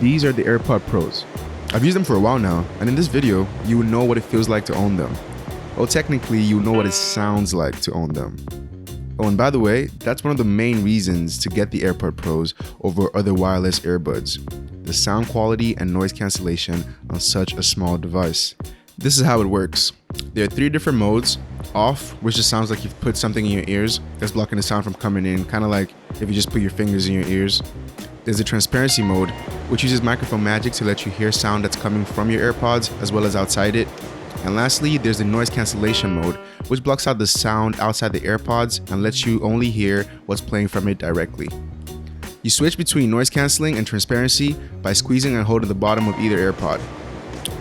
These are the AirPod Pros. I've used them for a while now, and in this video, you will know what it feels like to own them. Well, technically, you will know what it sounds like to own them. Oh, and by the way, that's one of the main reasons to get the AirPod Pros over other wireless earbuds: the sound quality and noise cancellation on such a small device. This is how it works. There are 3 different modes. Off, which just sounds like you've put something in your ears that's blocking the sound from coming in, kind of like if you just put your fingers in your ears. There's the transparency mode, which uses microphone magic to let you hear sound that's coming from your AirPods as well as outside it. And lastly, there's the noise cancellation mode, which blocks out the sound outside the AirPods and lets you only hear what's playing from it directly. You switch between noise cancelling and transparency by squeezing and holding the bottom of either AirPod.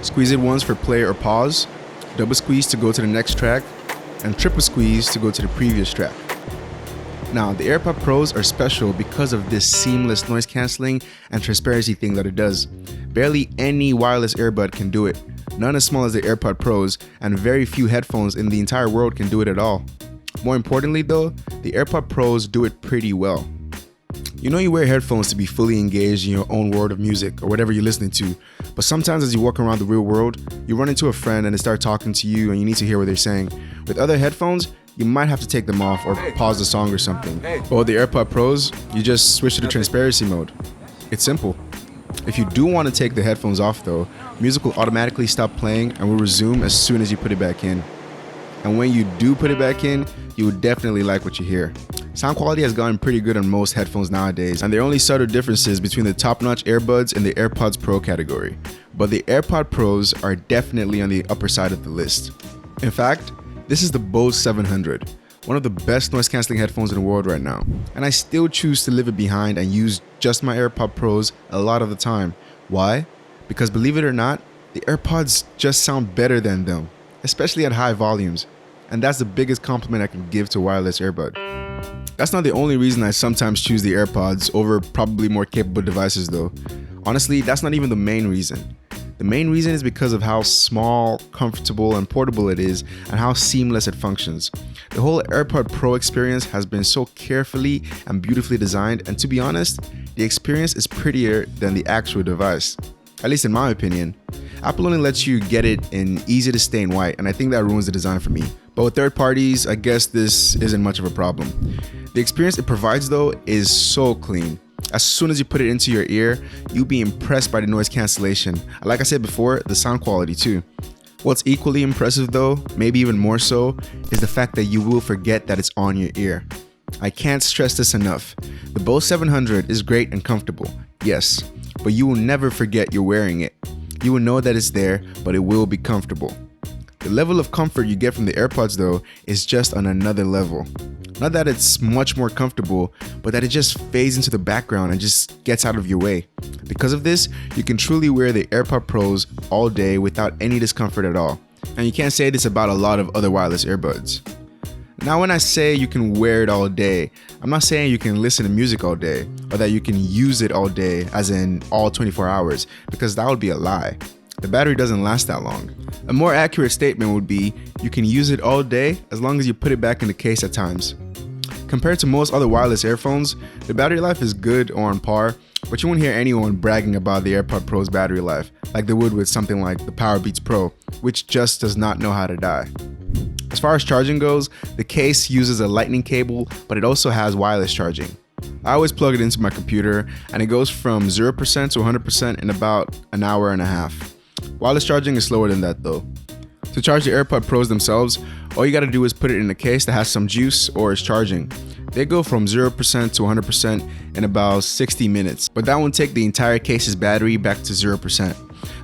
Squeeze it once for play or pause, double squeeze to go to the next track, and triple squeeze to go to the previous track. Now, the AirPod Pros are special because of this seamless noise cancelling and transparency thing that it does. Barely any wireless earbud can do it, none as small as the AirPod Pros, and very few headphones in the entire world can do it at all. More importantly though, the AirPod Pros do it pretty well. You know you wear headphones to be fully engaged in your own world of music or whatever you're listening to, but sometimes as you walk around the real world, you run into a friend and they start talking to you and you need to hear what they're saying. With other headphones, you might have to take them off or pause the song or something. But with the AirPod Pros, you just switch to the transparency mode. It's simple. If you do want to take the headphones off though, music will automatically stop playing and will resume as soon as you put it back in. And when you do put it back in, you will definitely like what you hear. Sound quality has gotten pretty good on most headphones nowadays, and there are only subtle differences between the top-notch earbuds and the AirPods Pro category. But the AirPod Pros are definitely on the upper side of the list. In fact, this is the Bose 700, one of the best noise-canceling headphones in the world right now. And I still choose to leave it behind and use just my AirPod Pros a lot of the time. Why? Because believe it or not, the AirPods just sound better than them, especially at high volumes. And that's the biggest compliment I can give to a wireless earbud. That's not the only reason I sometimes choose the AirPods over probably more capable devices though. Honestly, that's not even the main reason. The main reason is because of how small, comfortable, and portable it is and how seamless it functions. The whole AirPod Pro experience has been so carefully and beautifully designed, and to be honest, the experience is prettier than the actual device. At least in my opinion. Apple only lets you get it in easy to stain white, and I think that ruins the design for me. But with third parties, I guess this isn't much of a problem. The experience it provides though is so clean. As soon as you put it into your ear, you'll be impressed by the noise cancellation. Like I said before, the sound quality too. What's equally impressive though, maybe even more so, is the fact that you will forget that it's on your ear. I can't stress this enough. The Bose 700 is great and comfortable, yes, but you will never forget you're wearing it. You will know that it's there, but it will be comfortable. The level of comfort you get from the AirPods though is just on another level. Not that it's much more comfortable, but that it just fades into the background and just gets out of your way. Because of this, you can truly wear the AirPod Pros all day without any discomfort at all. And you can't say this about a lot of other wireless earbuds. Now when I say you can wear it all day, I'm not saying you can listen to music all day or that you can use it all day as in all 24 hours, because that would be a lie. The battery doesn't last that long. A more accurate statement would be you can use it all day as long as you put it back in the case at times. Compared to most other wireless earphones, the battery life is good or on par, but you won't hear anyone bragging about the AirPod Pro's battery life like they would with something like the Powerbeats Pro, which just does not know how to die. As far as charging goes, the case uses a lightning cable, but it also has wireless charging. I always plug it into my computer and it goes from 0% to 100% in about an hour and a half. Wireless charging is slower than that though. To charge the AirPod Pros themselves, all you gotta do is put it in a case that has some juice or is charging. They go from 0% to 100% in about 60 minutes, but that won't take the entire case's battery back to 0%.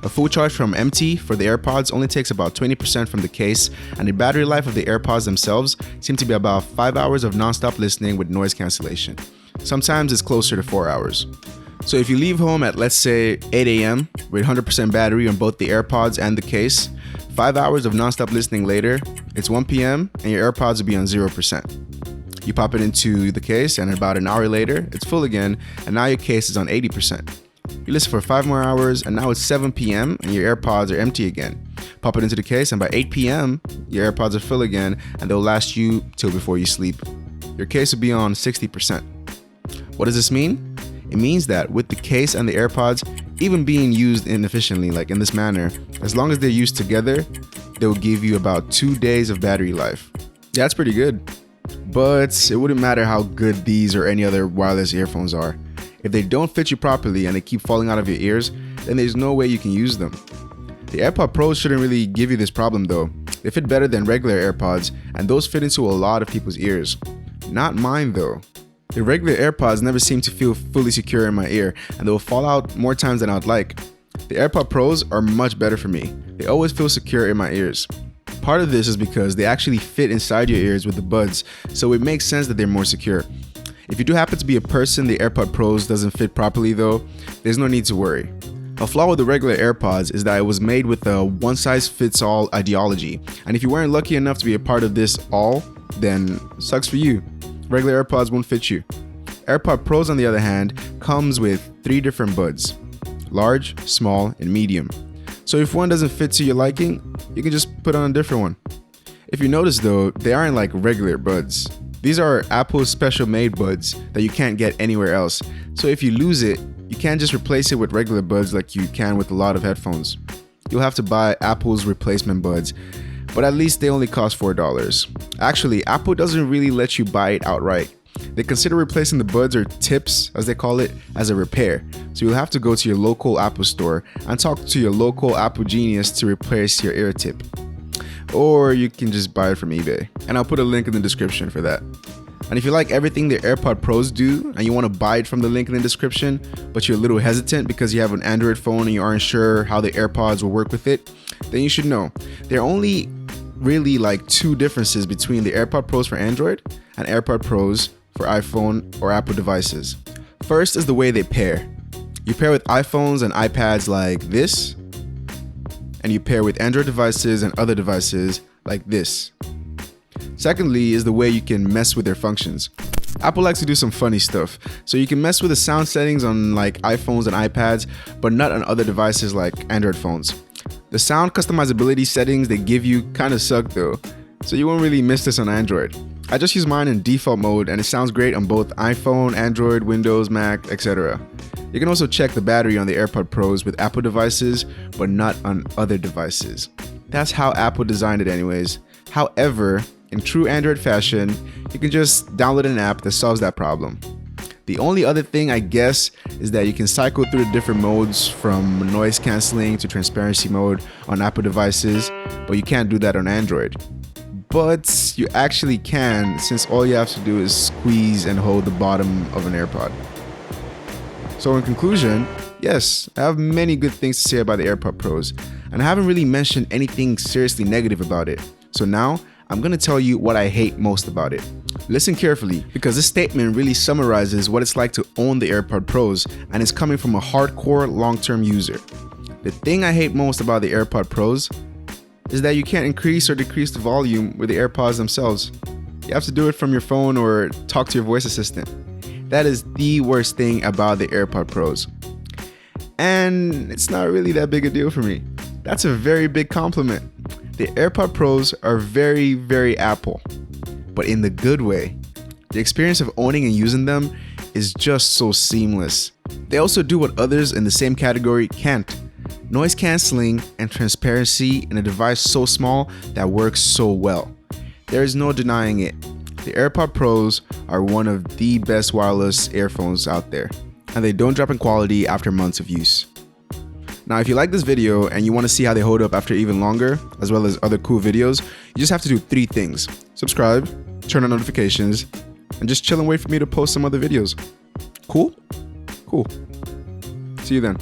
A full charge from empty for the AirPods only takes about 20% from the case, and the battery life of the AirPods themselves seem to be about 5 hours of non-stop listening with noise cancellation. Sometimes it's closer to 4 hours. So if you leave home at let's say 8 a.m. with 100% battery on both the AirPods and the case, 5 hours of non-stop listening later, it's 1 p.m. and your AirPods will be on 0%. You pop it into the case and about an hour later, it's full again, and now your case is on 80%. You listen for 5 more hours and now it's 7 p.m. and your AirPods are empty again. Pop it into the case and by 8 p.m. your AirPods are full again and they'll last you till before you sleep. Your case will be on 60%. What does this mean? It means that with the case and the AirPods, Even being used inefficiently, like in this manner, as long as they're used together, they'll give you about 2 days of battery life. Yeah, that's pretty good. But it wouldn't matter how good these or any other wireless earphones are. If they don't fit you properly and they keep falling out of your ears, then there's no way you can use them. The AirPods Pros shouldn't really give you this problem though. They fit better than regular AirPods, and those fit into a lot of people's ears. Not mine though. The regular AirPods never seem to feel fully secure in my ear, and they will fall out more times than I would like. The AirPods Pros are much better for me. They always feel secure in my ears. Part of this is because they actually fit inside your ears with the buds, so it makes sense that they're more secure. If you do happen to be a person the AirPods Pros doesn't fit properly though, there's no need to worry. A flaw with the regular AirPods is that it was made with a one-size-fits-all ideology, and if you weren't lucky enough to be a part of this all, then sucks for you. Regular AirPods won't fit you. AirPods Pros, on the other hand, comes with 3 different buds: large, small, and medium. So if one doesn't fit to your liking, you can just put on a different one. If you notice though, they aren't like regular buds. These are Apple's special made buds that you can't get anywhere else. So if you lose it, you can't just replace it with regular buds like you can with a lot of headphones. You'll have to buy Apple's replacement buds, but at least they only cost $4. Actually, Apple doesn't really let you buy it outright. They consider replacing the buds, or tips as they call it, as a repair. So you'll have to go to your local Apple store and talk to your local Apple genius to replace your ear tip. Or you can just buy it from eBay, and I'll put a link in the description for that. And if you like everything the AirPods Pros do and you want to buy it from the link in the description, but you're a little hesitant because you have an Android phone and you aren't sure how the AirPods will work with it, then you should know. There are only really like 2 differences between the AirPods Pros for Android and AirPods Pros for iPhone or Apple devices. First is the way they pair. You pair with iPhones and iPads like this, and you pair with Android devices and other devices like this. Secondly is the way you can mess with their functions. Apple likes to do some funny stuff, so you can mess with the sound settings on like iPhones and iPads, but not on other devices like Android phones. The sound customizability settings they give you kind of suck though, so you won't really miss this on Android. I just use mine in default mode and it sounds great on both iPhone, Android, Windows, Mac, etc. You can also check the battery on the AirPods Pros with Apple devices, but not on other devices. That's how Apple designed it anyways. However, in true Android fashion, you can just download an app that solves that problem. The only other thing I guess is that you can cycle through the different modes from noise cancelling to transparency mode on Apple devices, but you can't do that on Android. But you actually can, since all you have to do is squeeze and hold the bottom of an AirPod. So in conclusion, yes, I have many good things to say about the AirPods Pros, and I haven't really mentioned anything seriously negative about it. So now, I'm going to tell you what I hate most about it. Listen carefully, because this statement really summarizes what it's like to own the AirPods Pros, and it's coming from a hardcore long-term user. The thing I hate most about the AirPods Pros is that you can't increase or decrease the volume with the AirPods themselves. You have to do it from your phone or talk to your voice assistant. That is the worst thing about the AirPods Pros. And it's not really that big a deal for me. That's a very big compliment. The AirPods Pros are very, very Apple, but in the good way. The experience of owning and using them is just so seamless. They also do what others in the same category can't. Noise cancelling and transparency in a device so small that works so well. There is no denying it. The AirPods Pros are one of the best wireless earphones out there, and they don't drop in quality after months of use. Now, if you like this video and you want to see how they hold up after even longer, as well as other cool videos, you just have to do 3 things. Subscribe, turn on notifications, and just chill and wait for me to post some other videos. Cool? Cool. See you then.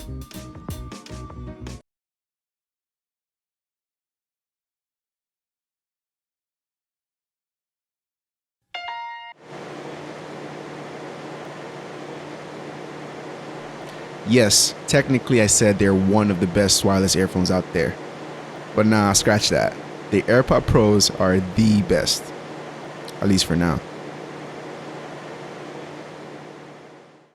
Yes, technically I said they're one of the best wireless earphones out there. But nah, scratch that. The AirPods Pros are the best. At least for now.